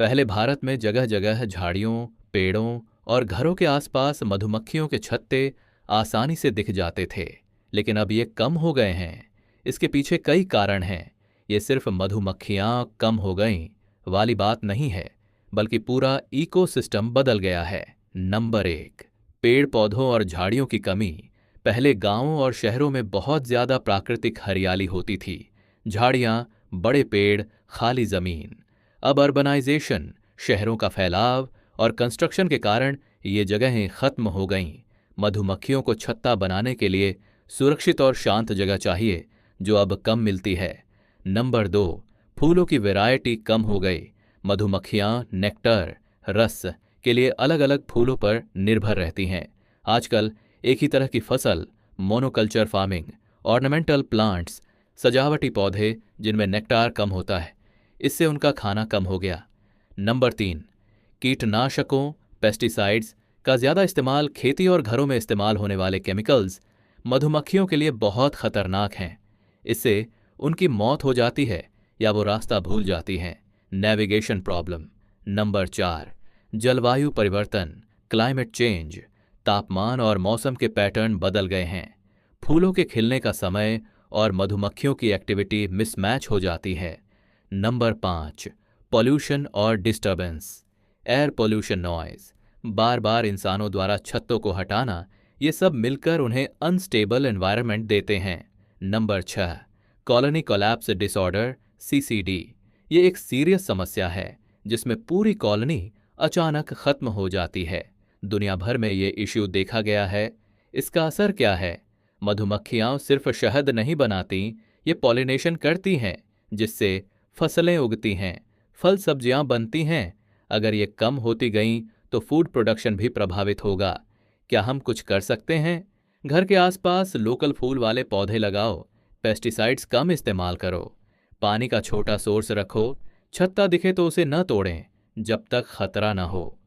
पहले भारत में जगह जगह झाड़ियों, पेड़ों और घरों के आसपास मधुमक्खियों के छत्ते आसानी से दिख जाते थे, लेकिन अब ये कम हो गए हैं। इसके पीछे कई कारण हैं। ये सिर्फ मधुमक्खियां कम हो गईं वाली बात नहीं है, बल्कि पूरा इकोसिस्टम बदल गया है। नंबर एक, पेड़ पौधों और झाड़ियों की कमी। पहले गांवों और शहरों में बहुत ज्यादा प्राकृतिक हरियाली होती थी। झाड़ियां, बड़े पेड़, खाली जमीन। अब अर्बनाइजेशन, शहरों का फैलाव और कंस्ट्रक्शन के कारण ये जगहें खत्म हो गईं। मधुमक्खियों को छत्ता बनाने के लिए सुरक्षित और शांत जगह चाहिए, जो अब कम मिलती है। नंबर दो, फूलों की वैरायटी कम हो गई। मधुमक्खियां नेक्टर, रस के लिए अलग अलग फूलों पर निर्भर रहती हैं। आजकल एक ही तरह की फसल, मोनोकल्चर फार्मिंग, ऑर्नामेंटल प्लांट्स, सजावटी पौधे जिनमें नेक्टार कम होता है, इससे उनका खाना कम हो गया। नंबर तीन, कीटनाशकों, पेस्टिसाइड्स का ज्यादा इस्तेमाल। खेती और घरों में इस्तेमाल होने वाले केमिकल्स मधुमक्खियों के लिए बहुत खतरनाक हैं। इससे उनकी मौत हो जाती है या वो रास्ता भूल जाती हैं। Navigation problem. नंबर चार, जलवायु परिवर्तन, क्लाइमेट चेंज। तापमान और मौसम के पैटर्न बदल गए हैं। फूलों के खिलने का समय और मधुमक्खियों की एक्टिविटी मिसमैच हो जाती है। नंबर पाँच, पॉल्यूशन और डिस्टर्बेंस, एयर पॉल्यूशन, नॉइज। बार बार इंसानों द्वारा छत्तों को हटाना, ये सब मिलकर उन्हें अनस्टेबल एनवायरनमेंट देते हैं। नंबर छह, कॉलोनी कोलैप्स डिसऑर्डर, सीसीडी। ये एक सीरियस समस्या है जिसमें पूरी कॉलोनी अचानक खत्म हो जाती है। दुनिया भर में ये इश्यू देखा गया है। इसका असर क्या है? मधुमक्खियां सिर्फ शहद नहीं बनाती, ये पॉलिनेशन करती हैं, जिससे फसलें उगती हैं, फल सब्जियां बनती हैं। अगर ये कम होती गईं तो फूड प्रोडक्शन भी प्रभावित होगा। क्या हम कुछ कर सकते हैं? घर के आसपास लोकल फूल वाले पौधे लगाओ, पेस्टिसाइड्स कम इस्तेमाल करो, पानी का छोटा सोर्स रखो, छत्ता दिखे तो उसे न तोड़ें जब तक खतरा न हो।